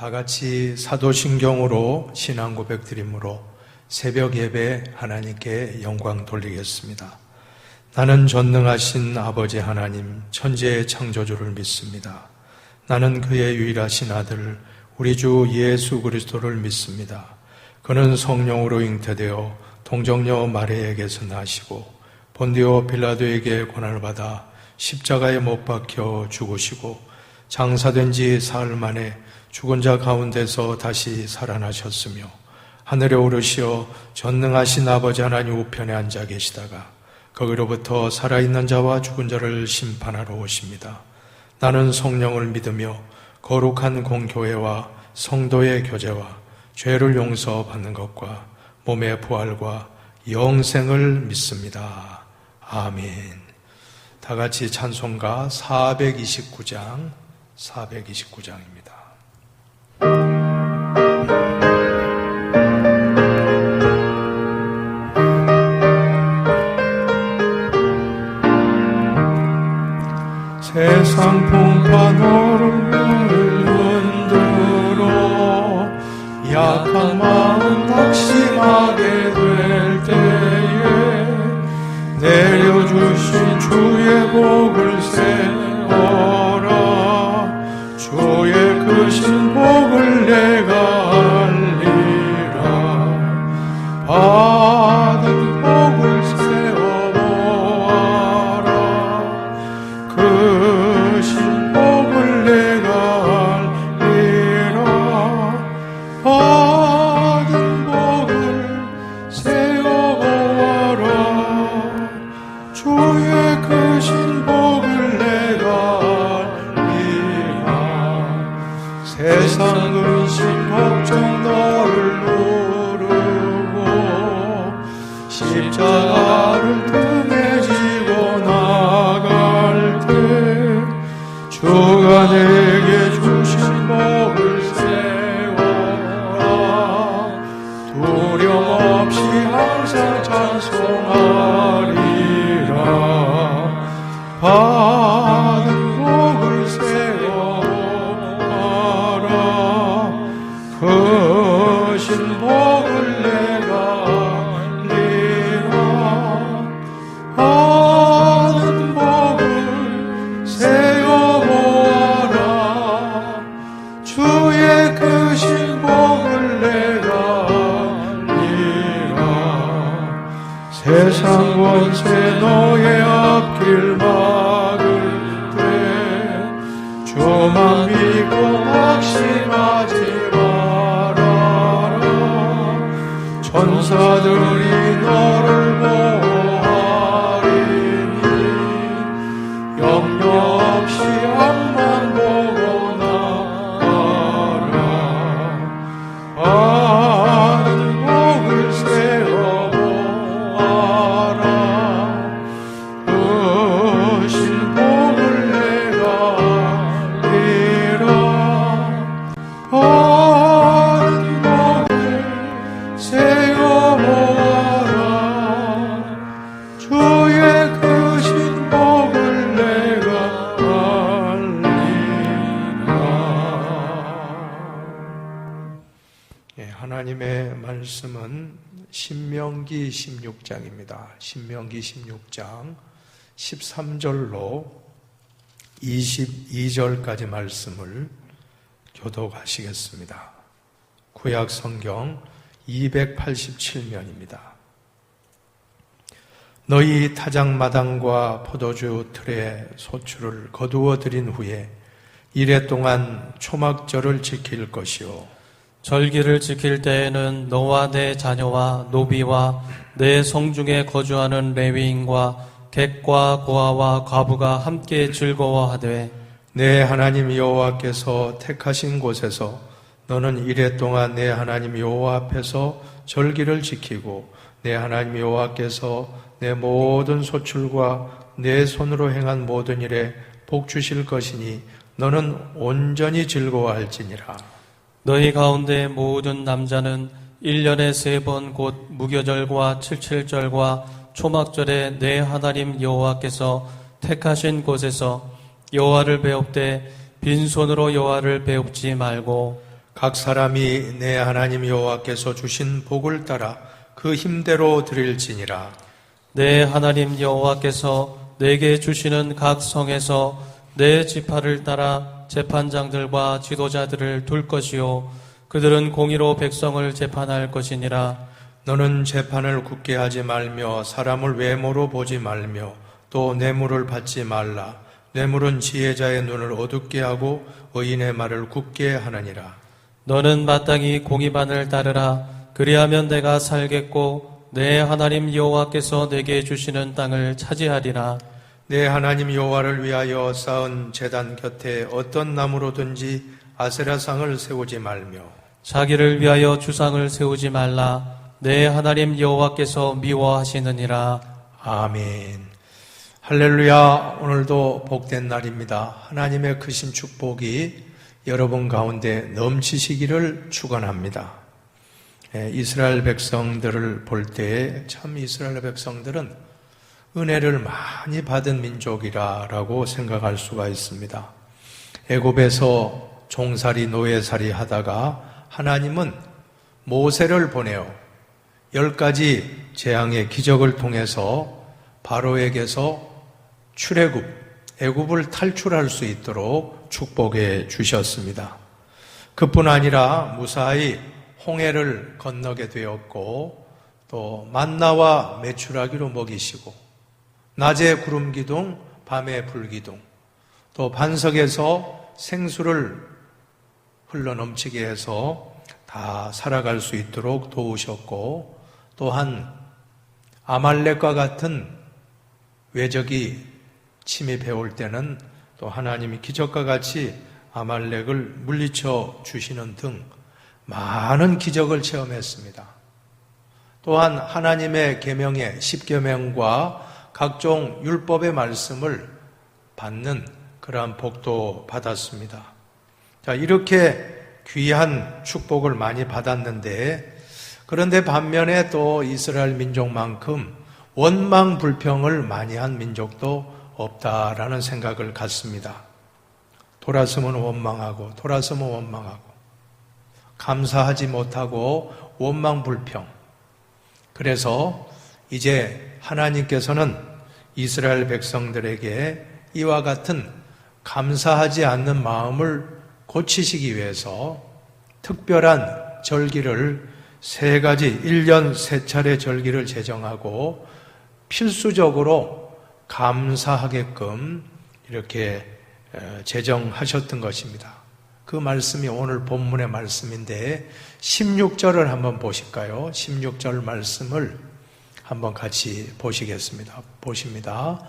다 같이 사도신경으로 신앙 고백 드림으로 새벽 예배 하나님께 영광 돌리겠습니다. 나는 전능하신 아버지 하나님 천지의 창조주를 믿습니다. 나는 그의 유일하신 아들 우리 주 예수 그리스도를 믿습니다. 그는 성령으로 잉태되어 동정녀 마리아에게서 나시고 본디오 빌라도에게 고난을 받아 십자가에 못 박혀 죽으시고 장사된 지 사흘 만에 죽은 자 가운데서 다시 살아나셨으며 하늘에 오르시어 전능하신 아버지 하나님 우편에 앉아 계시다가 거기로부터 살아있는 자와 죽은 자를 심판하러 오십니다. 나는 성령을 믿으며 거룩한 공교회와 성도의 교제와 죄를 용서받는 것과 몸의 부활과 영생을 믿습니다. 아멘. 다 같이 찬송가 429장입니다. 세상 풍파 얼음을 흔들어 약한 마음 낙심하게 될 때에 내려주신 주의 복을 세워라. 주의 크신 복을 내가 알리라. 받은 복을 세워보아라. 크신 복을 내가 알리라. 받은 복을 세워보아라. 주의 크신 복을 내가 알리라. 세상 근심 걱정 너를 누르고 십자가를 등에 지고 나갈 때 주가 내게 주신 복을 세워라. 두려움 없이 항상 찬송하리라. 받은 복을 세워라. 크신 복을 내가 알리라. 받은 복을 세워보아라. 주의 크신 복을 내가 알리라. 세상 권세 너의 앞길 막을 때 주만 믿고 낙심하지 말아라. 천사들이 너를 보호하리니 염려 없이 앞만 보고 나가라. 받은 복을 세워보아라. 크신 복을 내가 알리라. 받은 복을 세워보아라. 주의 크신 복을 내가 알리라. 하나님의 말씀은 신명기 16장입니다. 신명기 16장 13절로 22절까지 말씀을 교독하시겠습니다. 구약 성경 287면입니다. 너희 타작마당과 포도주 틀에 소출을 거두어 들인 후에 이래 동안 초막절을 지킬 것이요 절기를 지킬 때에는 너와 내 자녀와 노비와 내 성중에 거주하는 레위인과 객과 고아와 과부가 함께 즐거워하되 내 하나님 여호와께서 택하신 곳에서 너는 이래 동안 내 하나님 여호와 앞에서 절기를 지키고 내 하나님 여호와께서 내 모든 소출과 내 손으로 행한 모든 일에 복 주실 것이니 너는 온전히 즐거워할지니라. 너희 가운데 모든 남자는 1년에 3번 곧 무교절과 칠칠절과 초막절에 내 하나님 여호와께서 택하신 곳에서 여호와를 배웁되 빈손으로 여호와를 배웁지 말고 각 사람이 내 하나님 여호와께서 주신 복을 따라 그 힘대로 드릴지니라. 내 하나님 여호와께서 내게 주시는 각 성에서 내 지파를 따라 재판장들과 지도자들을 둘 것이요 그들은 공의로 백성을 재판할 것이니라. 너는 재판을 굳게 하지 말며 사람을 외모로 보지 말며 또 뇌물을 받지 말라. 뇌물은 지혜자의 눈을 어둡게 하고 의인의 말을 굳게 하느니라. 너는 마땅히 공의반을 따르라. 그리하면 내가 살겠고 내 하나님 여호와께서 내게 주시는 땅을 차지하리라. 내 하나님 여호와를 위하여 쌓은 제단 곁에 어떤 나무로든지 아세라상을 세우지 말며 자기를 위하여 주상을 세우지 말라. 내 하나님 여호와께서 미워하시느니라. 아멘. 할렐루야. 오늘도 복된 날입니다. 하나님의 크신 축복이 여러분 가운데 넘치시기를 축원합니다. 이스라엘 백성들을 볼 때 참 이스라엘 백성들은 은혜를 많이 받은 민족이라고 생각할 수가 있습니다. 애굽에서 종살이 노예살이 하다가 하나님은 모세를 보내어 10가지 재앙의 기적을 통해서 바로에게서 애굽을 탈출할 수 있도록 축복해 주셨습니다. 그뿐 아니라 무사히 홍해를 건너게 되었고 또 만나와 메추라기로 먹이시고 낮에 구름 기둥, 밤에 불 기둥, 또 반석에서 생수를 흘러넘치게 해서 다 살아갈 수 있도록 도우셨고 또한 아말렉과 같은 외적이 침입해 올 때는 또 하나님이 기적과 같이 아말렉을 물리쳐 주시는 등 많은 기적을 체험했습니다. 또한 하나님의 계명의 10계명과 각종 율법의 말씀을 받는 그러한 복도 받았습니다. 자, 이렇게 귀한 축복을 많이 받았는데 그런데 반면에 또 이스라엘 민족만큼 원망 불평을 많이 한 민족도 없다라는 생각을 갖습니다. 돌았으면 원망하고 감사하지 못하고 원망 불평. 그래서 이제 하나님께서는 이스라엘 백성들에게 이와 같은 감사하지 않는 마음을 고치시기 위해서 특별한 절기를 3가지 1년 3차례 절기를 제정하고 필수적으로 감사하게끔 이렇게 제정하셨던 것입니다. 그 말씀이 오늘 본문의 말씀인데 16절을 한번 보실까요? 16절 말씀을 한번 같이 보시겠습니다. 보십니다.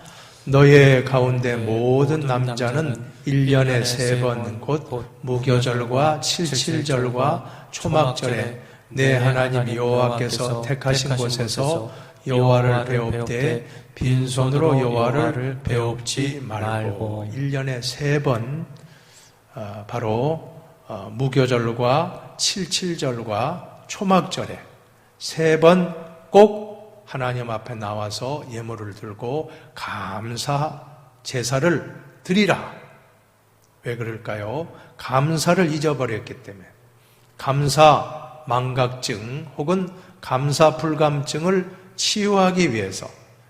너의 가운데 모든 남자는 1년에 3번 곧 무교절과 칠칠절과 초막절에 내 하나님 여호와께서 택하신 곳에서 여호와를 배웁되 빈손으로 여호와를 배웁지 말고 1년에 3번 바로 무교절과 칠칠절과 초막절에 3번 꼭 하나님 앞에 나와서 예물을 들고 감사 제사를 드리라. 왜 그럴까요? 감사를 잊어버렸기 때문에 감사 망각증 혹은 감사 불감증을 치유하기 위해서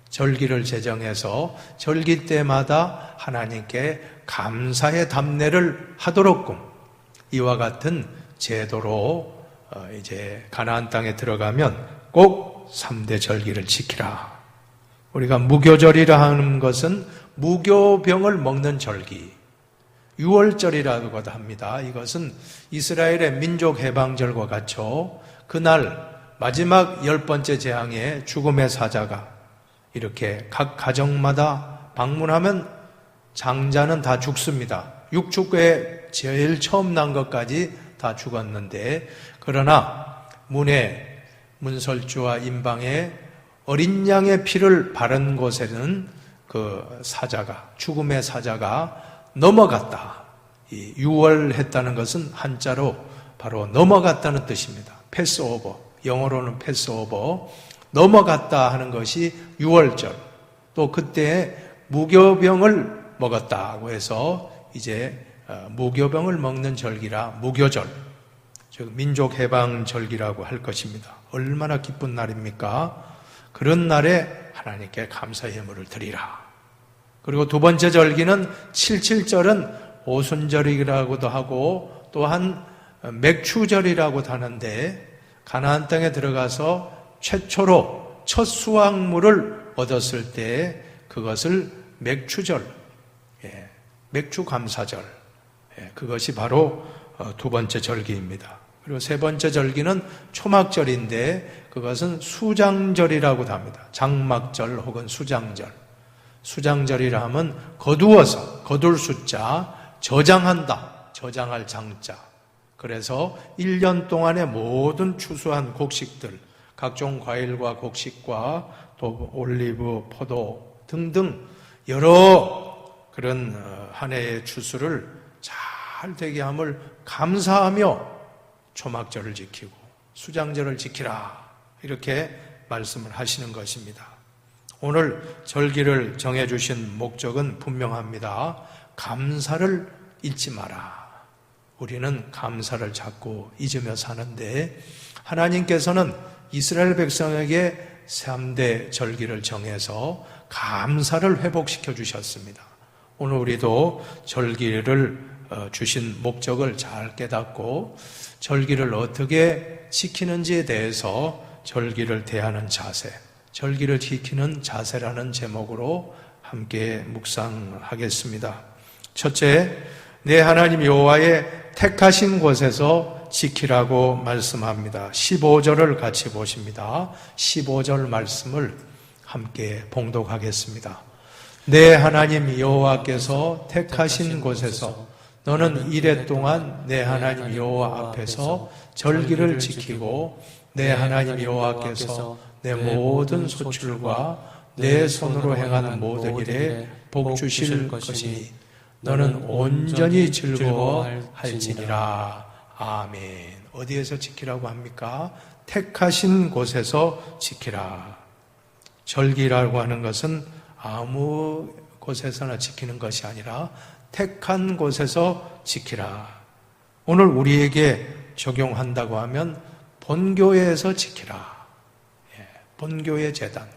절기를 제정해서 절기 때마다 하나님께 감사의 답례를 하도록끔 이와 같은 제도로 이제 가나안 땅에 들어가면 꼭 3대 절기를 지키라. 우리가 무교절이라 하는 것은 무교병을 먹는 절기, 유월절이라고도 합니다. 이것은 이스라엘의 민족 해방절과 같죠. 그날 마지막 10번째 재앙에 죽음의 사자가 이렇게 각 가정마다 방문하면 장자는 다 죽습니다. 육축에 제일 처음 난 것까지 다 죽었는데 그러나 문설주와 임방에 어린 양의 피를 바른 곳에는 그 사자가 죽음의 사자가 넘어갔다. 이 유월했다는 것은 한자로 바로 넘어갔다는 뜻입니다. 패스오버, 영어로는 패스오버, 넘어갔다 하는 것이 유월절. 또 그때 무교병을 먹었다고 해서 이제 무교병을 먹는 절기라 무교절. 즉 민족해방절기라고 할 것입니다. 얼마나 기쁜 날입니까? 그런 날에 하나님께 감사의 예물을 드리라. 그리고 두 번째 절기는 77절은 오순절이라고도 하고 또한 맥추절이라고도 하는데 가나안 땅에 들어가서 최초로 첫 수확물을 얻었을 때 그것을 맥추절, 맥추 감사절, 그것이 바로 두 번째 절기입니다. 그리고 세 번째 절기는 초막절인데 그것은 수장절이라고도 합니다. 장막절 혹은 수장절. 수장절이라 하면 거두어서, 거둘 숫자, 저장한다, 저장할 장자. 그래서 1년 동안의 모든 추수한 곡식들, 각종 과일과 곡식과 또 올리브, 포도 등등 여러 그런 한 해의 추수를 잘 되게 함을 감사하며 초막절을 지키고 수장절을 지키라 이렇게 말씀을 하시는 것입니다. 오늘 절기를 정해주신 목적은 분명합니다. 감사를 잊지 마라. 우리는 감사를 자꾸 잊으며 사는데 하나님께서는 이스라엘 백성에게 3대 절기를 정해서 감사를 회복시켜 주셨습니다. 오늘 우리도 절기를 주신 목적을 잘 깨닫고 절기를 어떻게 지키는지에 대해서 절기를 대하는 자세, 절기를 지키는 자세라는 제목으로 함께 묵상하겠습니다. 첫째, 내 하나님 여호와의 택하신 곳에서 지키라고 말씀합니다. 15절을 같이 보십니다. 15절 말씀을 함께 봉독하겠습니다. 내 하나님 여호와께서 택하신 곳에서 너는 이레 동안 내 하나님 여호와 앞에서 절기를 지키고 내 하나님 여호와께서 내 모든 소출과 내 손으로 행하는 모든 일에 복 주실 것이니 너는 온전히 즐거워할지니라. 아멘. 어디에서 지키라고 합니까? 택하신 곳에서 지키라. 절기라고 하는 것은 아무 곳에서나 지키는 것이 아니라 택한 곳에서 지키라. 오늘 우리에게 적용한다고 하면 본교회에서 지키라. 본교회 재단.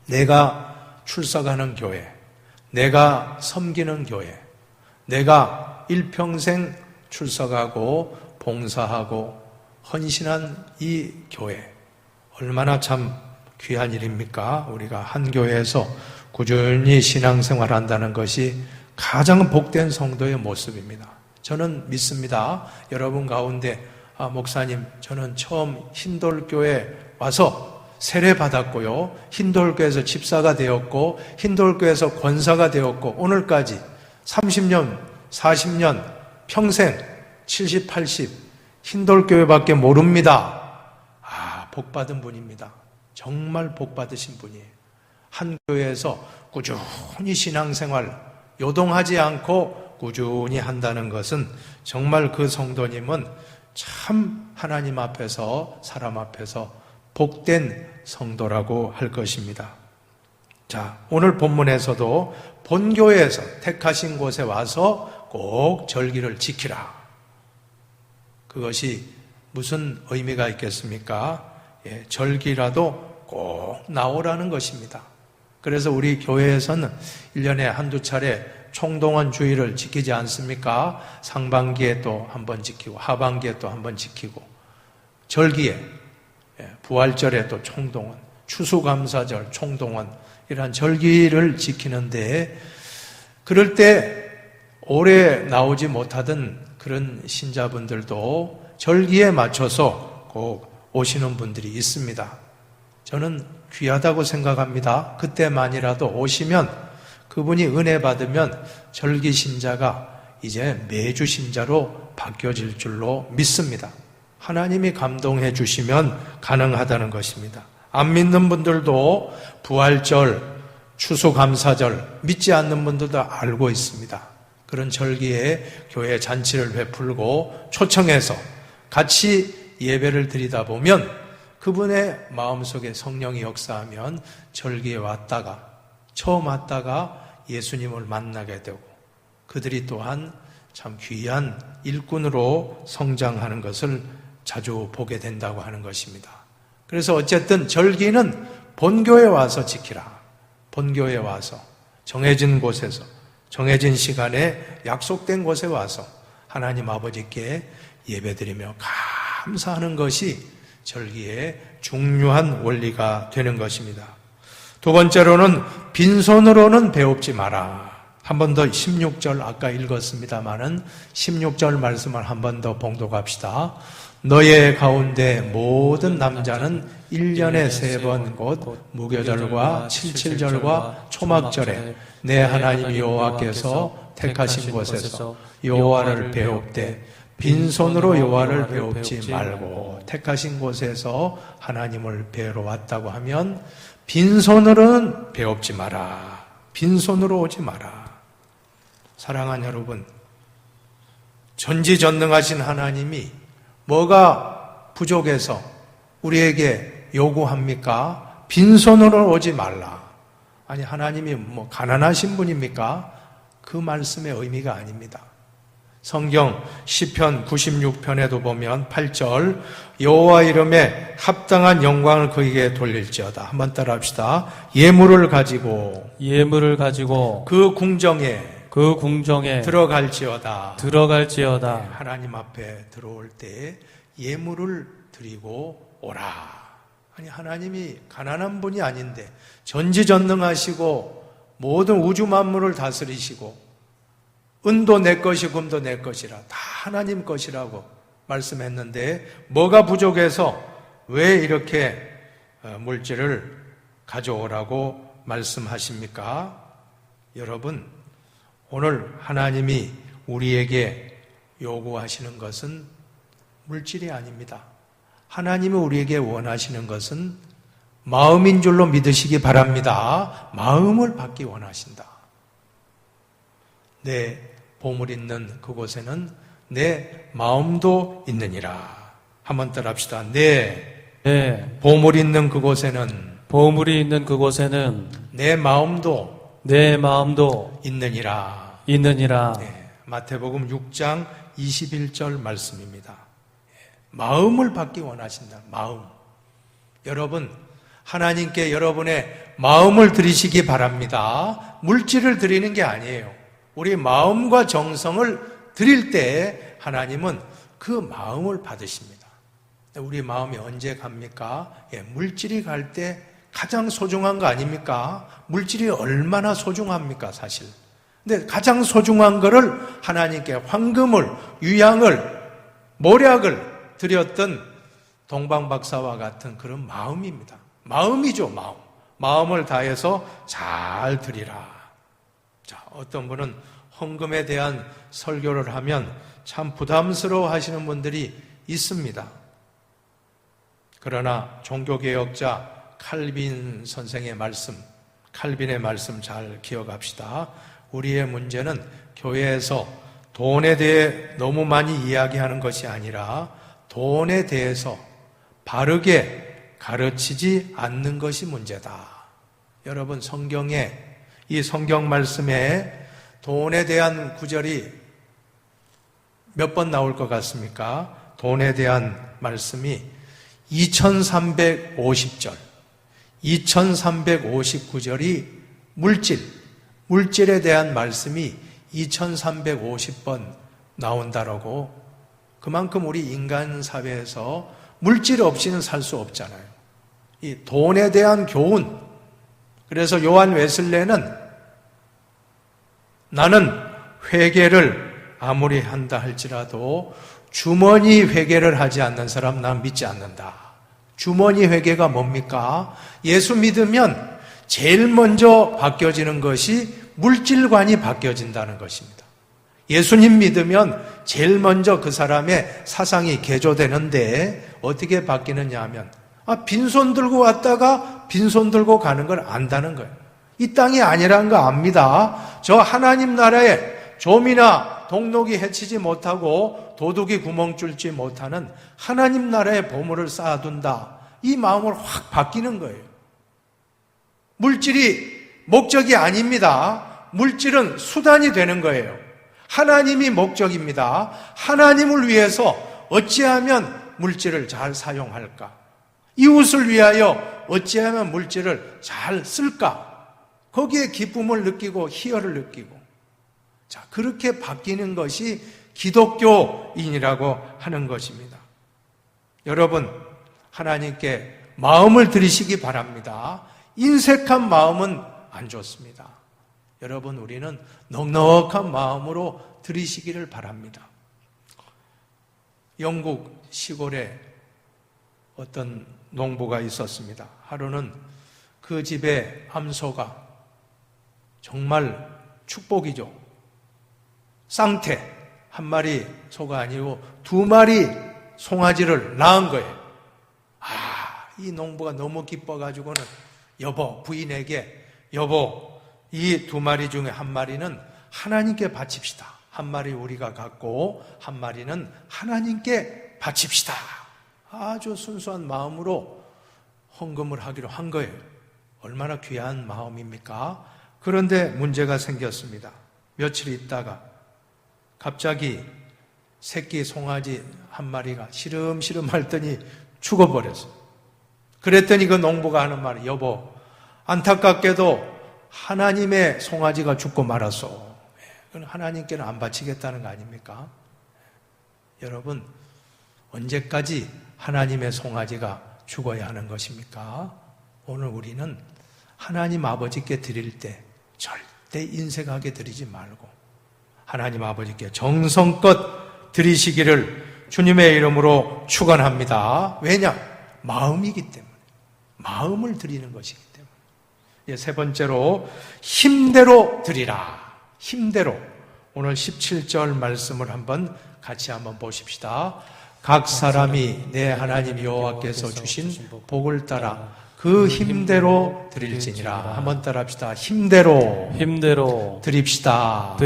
내가 출석하는 교회. 내가 섬기는 교회. 내가 일평생 출석하고 봉사하고 헌신한 이 교회. 얼마나 참 귀한 일입니까? 우리가 한 교회에서 꾸준히 신앙생활한다는 것이 가장 복된 성도의 모습입니다. 저는 믿습니다. 여러분 가운데 목사님, 저는 처음 흰돌교회 와서 세례 받았고요. 흰돌교회에서 집사가 되었고 흰돌교회에서 권사가 되었고 오늘까지 30년, 40년, 평생 70, 80 흰돌교회밖에 모릅니다. 복받은 분입니다. 정말 복받으신 분이에요. 한 교회에서 꾸준히 신앙생활 요동하지 않고 꾸준히 한다는 것은 정말 그 성도님은 참 하나님 앞에서 사람 앞에서 복된 성도라고 할 것입니다. 자, 오늘 본문에서도 본교회에서 택하신 곳에 와서 꼭 절기를 지키라. 그것이 무슨 의미가 있겠습니까? 절기라도 꼭 나오라는 것입니다. 그래서 우리 교회에서는 1년에 한두 차례 총동원 주일을 지키지 않습니까? 상반기에 또 한 번 지키고 하반기에 또 한 번 지키고 절기에 부활절에 또 총동원, 추수감사절 총동원 이러한 절기를 지키는데 그럴 때 오래 나오지 못하던 그런 신자분들도 절기에 맞춰서 꼭 오시는 분들이 있습니다. 저는 귀하다고 생각합니다. 그때만이라도 오시면 그분이 은혜 받으면 절기 신자가 이제 매주 신자로 바뀌어질 줄로 믿습니다. 하나님이 감동해 주시면 가능하다는 것입니다. 안 믿는 분들도 부활절, 추수감사절 믿지 않는 분들도 알고 있습니다. 그런 절기에 교회 잔치를 베풀고 초청해서 같이 예배를 드리다 보면 그분의 마음속에 성령이 역사하면 절기에 왔다가 처음 왔다가 예수님을 만나게 되고 그들이 또한 참 귀한 일꾼으로 성장하는 것을 자주 보게 된다고 하는 것입니다. 그래서 어쨌든 절기는 본교에 와서 지키라. 본교에 와서 정해진 곳에서 정해진 시간에 약속된 곳에 와서 하나님 아버지께 예배드리며 감사하는 것이 절기의 중요한 원리가 되는 것입니다. 두 번째로는 빈손으로는 배웁지 마라. 한 번 더 16절 아까 읽었습니다마는 16절 말씀을 한 번 더 봉독합시다. 너의 가운데 모든 남자는 1년에 3번 곧 무교절과 칠칠절과 초막절에 내 하나님 여호와께서 택하신 곳에서 여호와를 배웁되 빈손으로 여호와를 배웁지 말고 택하신 곳에서 하나님을 배우러 왔다고 하면 빈손으로는 배웁지 마라. 빈손으로 오지 마라. 사랑하는 여러분, 전지전능하신 하나님이 뭐가 부족해서 우리에게 요구합니까? 빈손으로 오지 말라. 아니, 하나님이 뭐 가난하신 분입니까? 그 말씀의 의미가 아닙니다. 성경 시편 96편에도 보면 8절 여호와 이름에 합당한 영광을 그에게 돌릴지어다. 한번 따라합시다. 예물을 가지고 그 궁정에 들어갈지어다. 네, 하나님 앞에 들어올 때 예물을 드리고 오라. 아니, 하나님이 가난한 분이 아닌데 전지전능하시고 모든 우주 만물을 다스리시고 은도 내 것이 금도 내 것이라 다 하나님 것이라고 말씀했는데 뭐가 부족해서 왜 이렇게 물질을 가져오라고 말씀하십니까? 여러분, 오늘 하나님이 우리에게 요구하시는 것은 물질이 아닙니다. 하나님이 우리에게 원하시는 것은 마음인 줄로 믿으시기 바랍니다. 마음을 받기 원하신다. 내 보물 있는 그곳에는 내 마음도 있느니라. 한번 따라합시다. 내 보물 있는 그곳에는 내 마음도 있느니라. 네, 마태복음 6장 21절 말씀입니다. 마음을 받기 원하신다. 마음. 여러분, 하나님께 여러분의 마음을 드리시기 바랍니다. 물질을 드리는 게 아니에요. 우리 마음과 정성을 드릴 때 하나님은 그 마음을 받으십니다. 우리 마음이 언제 갑니까? 물질이 갈 때 가장 소중한 거 아닙니까? 물질이 얼마나 소중합니까, 사실. 근데 가장 소중한 거를 하나님께 황금을, 유향을, 모략을 드렸던 동방박사와 같은 그런 마음입니다. 마음이죠, 마음. 마음을 다해서 잘 드리라. 자, 어떤 분은 헌금에 대한 설교를 하면 참 부담스러워 하시는 분들이 있습니다. 그러나 종교개혁자 칼빈 선생의 말씀, 칼빈의 말씀 잘 기억합시다. 우리의 문제는 교회에서 돈에 대해 너무 많이 이야기하는 것이 아니라 돈에 대해서 바르게 가르치지 않는 것이 문제다. 여러분, 성경에 이 성경 말씀에 돈에 대한 구절이 몇 번 나올 것 같습니까? 돈에 대한 말씀이 2350절, 2359절이 물질에 대한 말씀이 2350번 나온다라고. 그만큼 우리 인간 사회에서 물질 없이는 살 수 없잖아요. 이 돈에 대한 교훈. 그래서 요한 웨슬레는 나는 회개를 아무리 한다 할지라도 주머니 회개를 하지 않는 사람 난 믿지 않는다. 주머니 회개가 뭡니까? 예수 믿으면 제일 먼저 바뀌어지는 것이 물질관이 바뀌어진다는 것입니다. 예수님 믿으면 제일 먼저 그 사람의 사상이 개조되는데 어떻게 바뀌느냐 하면 빈손 들고 왔다가 빈손 들고 가는 걸 안다는 거예요. 이 땅이 아니라는 거 압니다. 저 하나님 나라에 좀이나 동록이 해치지 못하고 도둑이 구멍 뚫지 못하는 하나님 나라의 보물을 쌓아둔다. 이 마음을 확 바뀌는 거예요. 물질이 목적이 아닙니다. 물질은 수단이 되는 거예요. 하나님이 목적입니다. 하나님을 위해서 어찌하면 물질을 잘 사용할까? 이웃을 위하여 어찌하면 물질을 잘 쓸까? 거기에 기쁨을 느끼고 희열을 느끼고, 자, 그렇게 바뀌는 것이 기독교인이라고 하는 것입니다. 여러분, 하나님께 마음을 드리시기 바랍니다. 인색한 마음은 안 좋습니다. 여러분, 우리는 넉넉한 마음으로 드리시기를 바랍니다. 영국 시골에 어떤 농부가 있었습니다. 하루는 그 집의 암소가 정말 축복이죠. 쌍태, 한 마리 소가 아니고 2마리 송아지를 낳은 거예요. 이 농부가 너무 기뻐가지고는 부인에게, 여보, 이 2마리 중에 1마리는 하나님께 바칩시다. 1마리 우리가 갖고 1마리는 하나님께 바칩시다. 아주 순수한 마음으로 헌금을 하기로 한 거예요. 얼마나 귀한 마음입니까? 그런데 문제가 생겼습니다. 며칠 있다가 갑자기 새끼 송아지 1마리가 시름시름 할 더니 죽어버렸어요. 그랬더니 그 농부가 하는 말이, 여보, 안타깝게도 하나님의 송아지가 죽고 말았어. 그건 하나님께는 안 바치겠다는 거 아닙니까? 여러분, 언제까지 하나님의 송아지가 죽어야 하는 것입니까? 오늘 우리는 하나님 아버지께 드릴 때 절대 인색하게 드리지 말고 하나님 아버지께 정성껏 드리시기를 주님의 이름으로 축원합니다. 왜냐? 마음이기 때문에. 마음을 드리는 것이기 때문에. 세 번째로, 힘대로 드리라. 힘대로. 오늘 17절 말씀을 같이 한번 보십시다. 각 사람이 내 하나님 여호와께서 주신 복을 따라 그 힘대로 드릴지니라. 한번 따라합시다. 힘대로 드립시다.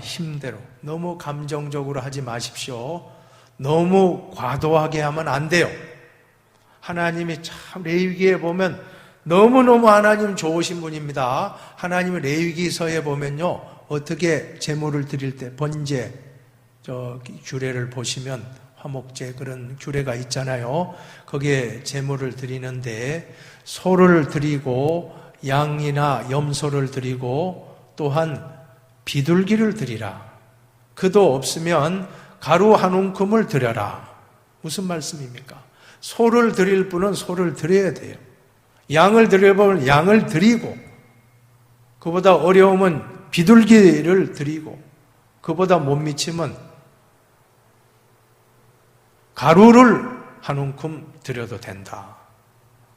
힘대로. 너무 감정적으로 하지 마십시오. 너무 과도하게 하면 안 돼요. 하나님이 참 레위기에 보면 너무너무 하나님 좋으신 분입니다. 하나님의 레위기서에 보면요, 어떻게 제물을 드릴 때 번제, 규례를 보시면 화목제 그런 규례가 있잖아요. 거기에 제물을 드리는데 소를 드리고 양이나 염소를 드리고 또한 비둘기를 드리라. 그도 없으면 가루 한 움큼을 드려라. 무슨 말씀입니까? 소를 드릴 분은 소를 드려야 돼요. 양을 드릴 분은 양을 드리고, 그보다 어려우면 비둘기를 드리고, 그보다 못 미치면 가루를 한 움큼 드려도 된다.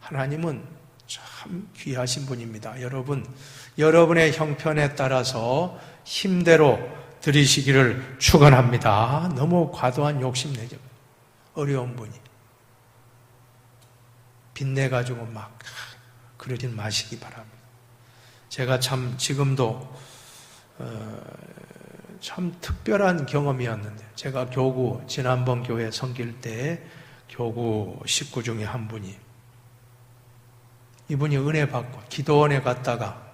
하나님은 참 귀하신 분입니다. 여러분, 여러분의 형편에 따라서 힘대로 드리시기를 축원합니다. 너무 과도한 욕심내죠. 어려운 분이 빚내가지고 막 그러진 마시기 바랍니다. 제가 참 지금도 참 특별한 경험이었는데, 제가 교구, 지난번 교회 섬길 때 교구 식구 중에 한 분이, 이분이 은혜 받고 기도원에 갔다가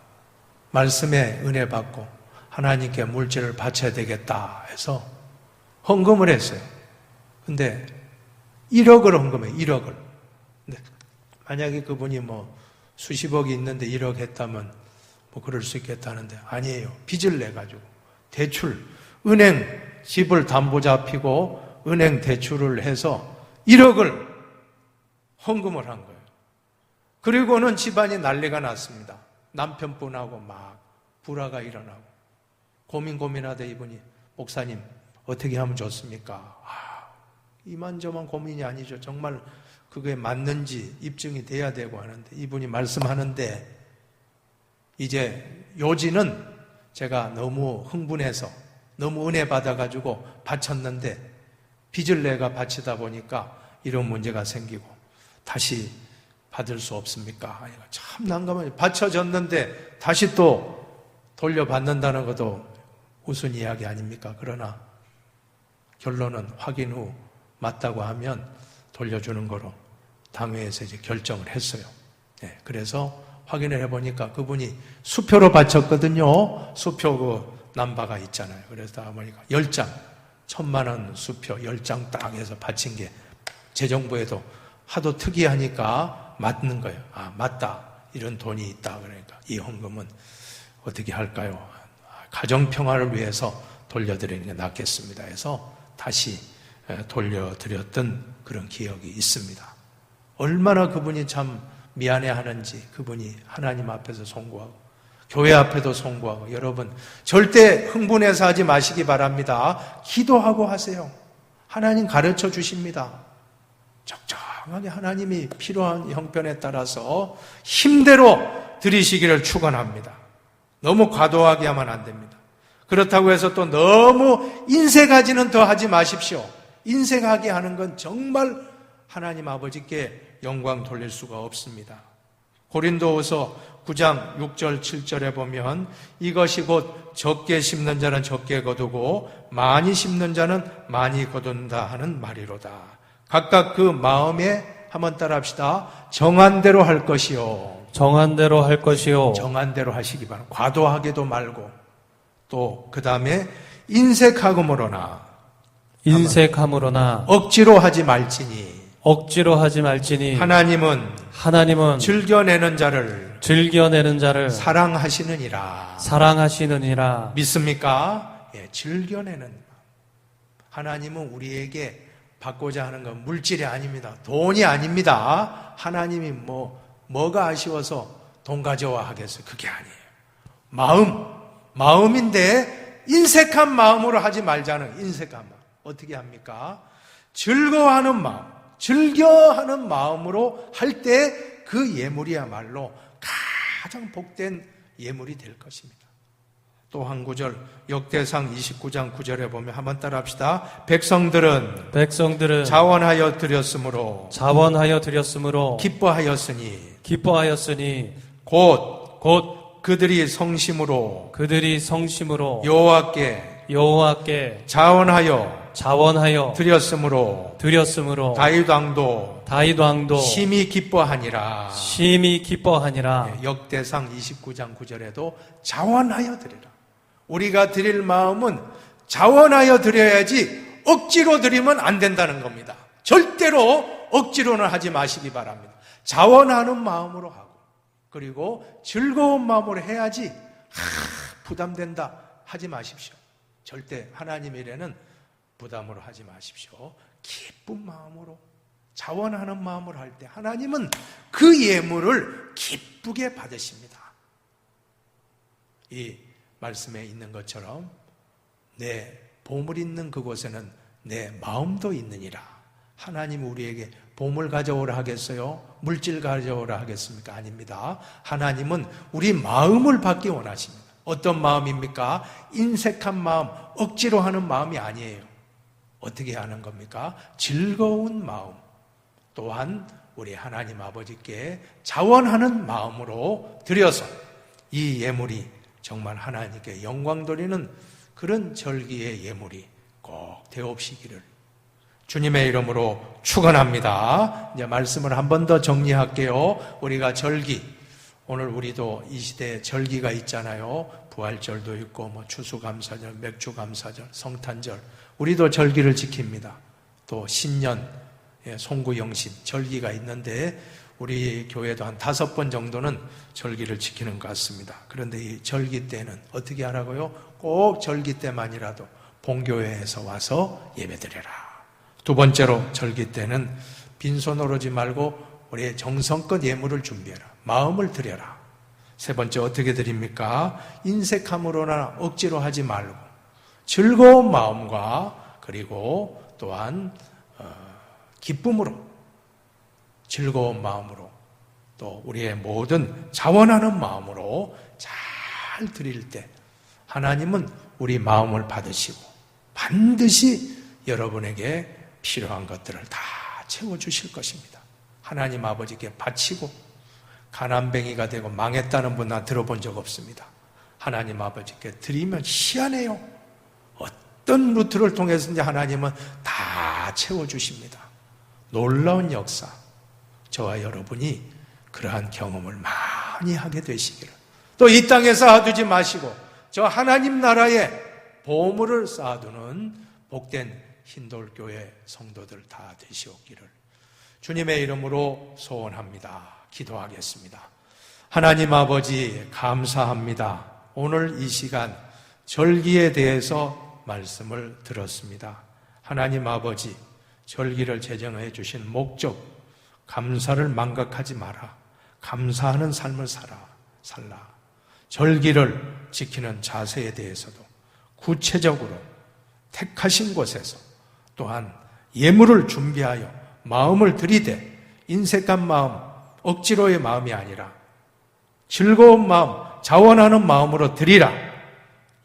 말씀에 은혜 받고 하나님께 물질을 바쳐야 되겠다 해서 헌금을 했어요. 근데 1억을 헌금해요. 1억을. 근데 만약에 그분이 수십억이 있는데 1억 했다면 그럴 수 있겠다는데, 아니에요. 빚을 내가지고 대출, 은행 집을 담보 잡히고 은행 대출을 해서 1억을 헌금을 한 거예요. 그리고는 집안이 난리가 났습니다. 남편분하고 막 불화가 일어나고 고민하다 이분이, 목사님 어떻게 하면 좋습니까? 이만저만 고민이 아니죠. 정말 그게 맞는지 입증이 돼야 되고 하는데, 이분이 말씀하는데, 이제 요지는 제가 너무 흥분해서 너무 은혜 받아가지고 바쳤는데 빚을 내가 바치다 보니까 이런 문제가 생기고 다시 받을 수 없습니까? 참 난감하죠. 바쳐졌는데 다시 또 돌려받는다는 것도 우스운 이야기 아닙니까? 그러나 결론은 확인 후 맞다고 하면 돌려주는 거로 당회에서 이제 결정을 했어요. 그래서 확인을 해보니까 그분이 수표로 바쳤거든요. 수표 남바가 있잖아요. 그래서 아버니까 10장, 1,000,000원 수표 10장 딱 해서 바친 게 재정부에도 하도 특이하니까 맞는 거예요. 아, 맞다. 이런 돈이 있다. 그러니까 이 헌금은 어떻게 할까요? 가정평화를 위해서 돌려드리는 게 낫겠습니다 해서 다시 돌려드렸던 그런 기억이 있습니다. 얼마나 그분이 참 미안해하는지 그분이 하나님 앞에서 송구하고 교회 앞에도 송구하고. 여러분 절대 흥분해서 하지 마시기 바랍니다. 기도하고 하세요. 하나님 가르쳐 주십니다. 적정하게 하나님이 필요한 형편에 따라서 힘대로 드리시기를 축원합니다. 너무 과도하게 하면 안 됩니다. 그렇다고 해서 또 너무 인색하지는 더 하지 마십시오. 인색하게 하는 건 정말 하나님 아버지께 영광 돌릴 수가 없습니다. 고린도후서 9장 6절 7절에 보면 이것이 곧 적게 심는 자는 적게 거두고 많이 심는 자는 많이 거둔다 하는 말이로다. 각각 그 마음에 한번 따라합시다. 정한 대로 할 것이요. 정한 대로 할 것이요. 정한 대로 하시기 바랍니다. 과도하게도 말고 또 그 다음에 인색함으로나 억지로 하지 말지니 하나님은 즐겨내는 자를 사랑하시느니라. 믿습니까? 예, 즐겨내는. 하나님은 우리에게 받고자 하는 건 물질이 아닙니다. 돈이 아닙니다. 하나님이 뭐가 아쉬워서 돈 가져와 하겠어요? 그게 아니에요. 마음인데 인색한 마음으로 하지 말자는. 인색한 마음 어떻게 합니까? 즐거워하는 마음, 즐겨하는 마음으로 할 때 그 예물이야말로 가장 복된 예물이 될 것입니다. 또 한 구절 역대상 29장 9절에 보면 한번 따라합시다. 백성들은 자원하여 드렸으므로 기뻐하였으니 곧 그들이 성심으로 여호와께 자원하여 드렸으므로 다윗 왕도 심히 기뻐하니라. 역대상 29장 9절에도 자원하여 드리라. 우리가 드릴 마음은 자원하여 드려야지 억지로 드리면 안 된다는 겁니다. 절대로 억지로는 하지 마시기 바랍니다. 자원하는 마음으로 하고 그리고 즐거운 마음으로 해야지 부담된다 하지 마십시오. 절대 하나님 일에는 부담으로 하지 마십시오. 기쁜 마음으로 자원하는 마음으로 할 때 하나님은 그 예물을 기쁘게 받으십니다. 이 말씀에 있는 것처럼 내 보물 있는 그곳에는 내 마음도 있느니라. 하나님 우리에게 보물 가져오라 하겠어요? 물질 가져오라 하겠습니까? 아닙니다. 하나님은 우리 마음을 받기 원하십니다. 어떤 마음입니까? 인색한 마음, 억지로 하는 마음이 아니에요. 어떻게 하는 겁니까? 즐거운 마음. 또한 우리 하나님 아버지께 자원하는 마음으로 드려서 이 예물이 정말 하나님께 영광 돌리는 그런 절기의 예물이 꼭 되옵시기를 주님의 이름으로 축원합니다. 이제 말씀을 한 번 더 정리할게요. 우리가 절기, 오늘 우리도 이 시대에 절기가 있잖아요. 부활절도 있고 추수감사절, 맥주감사절, 성탄절, 우리도 절기를 지킵니다. 또 신년, 송구영신 절기가 있는데 우리 교회도 한 5번 정도는 절기를 지키는 것 같습니다. 그런데 이 절기 때는 어떻게 하라고요? 꼭 절기 때만이라도 본교회에서 와서 예배드려라. 두 번째로 절기 때는 빈손으로 오지 말고 우리의 정성껏 예물을 준비해라. 마음을 드려라. 세 번째 어떻게 드립니까? 인색함으로나 억지로 하지 말고 즐거운 마음과 그리고 또한 기쁨으로 즐거운 마음으로 또 우리의 모든 자원하는 마음으로 잘 드릴 때 하나님은 우리 마음을 받으시고 반드시 여러분에게 필요한 것들을 다 채워주실 것입니다. 하나님 아버지께 바치고 가난뱅이가 되고 망했다는 분 난 들어본 적 없습니다. 하나님 아버지께 드리면 희한해요. 어떤 루트를 통해서든지 하나님은 다 채워주십니다. 놀라운 역사, 저와 여러분이 그러한 경험을 많이 하게 되시기를. 또 이 땅에 쌓아두지 마시고 저 하나님 나라의 보물을 쌓아두는 복된 흰돌교회 성도들 다 되시옵기를 주님의 이름으로 소원합니다. 기도하겠습니다. 하나님 아버지 감사합니다. 오늘 이 시간 절기에 대해서 말씀을 들었습니다. 하나님 아버지, 절기를 제정해 주신 목적, 감사를 망각하지 마라. 감사하는 삶을 살라. 절기를 지키는 자세에 대해서도 구체적으로 택하신 곳에서 또한 예물을 준비하여 마음을 들이대 인색한 마음, 억지로의 마음이 아니라 즐거운 마음, 자원하는 마음으로 드리라.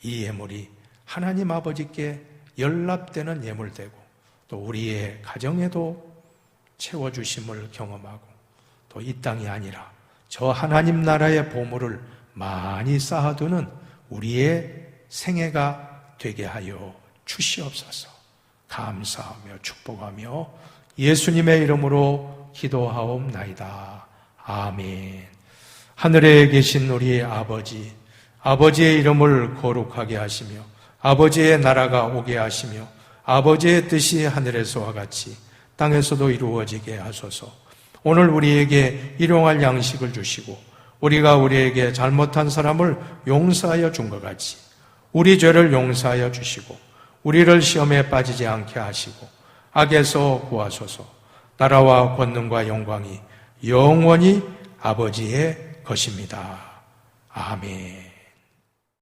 이 예물이 하나님 아버지께 연락되는 예물되고 또 우리의 가정에도 채워주심을 경험하고 또 이 땅이 아니라 저 하나님 나라의 보물을 많이 쌓아두는 우리의 생애가 되게 하여 주시옵소서. 감사하며 축복하며 예수님의 이름으로 기도하옵나이다. 아멘. 하늘에 계신 우리 아버지, 아버지의 이름을 거룩하게 하시며 아버지의 나라가 오게 하시며 아버지의 뜻이 하늘에서와 같이 땅에서도 이루어지게 하소서. 오늘 우리에게 일용할 양식을 주시고 우리가 우리에게 잘못한 사람을 용서하여 준 것 같이 우리 죄를 용서하여 주시고 우리를 시험에 빠지지 않게 하시고 악에서 구하소서. 나라와 권능과 영광이 영원히 아버지의 것입니다. 아멘.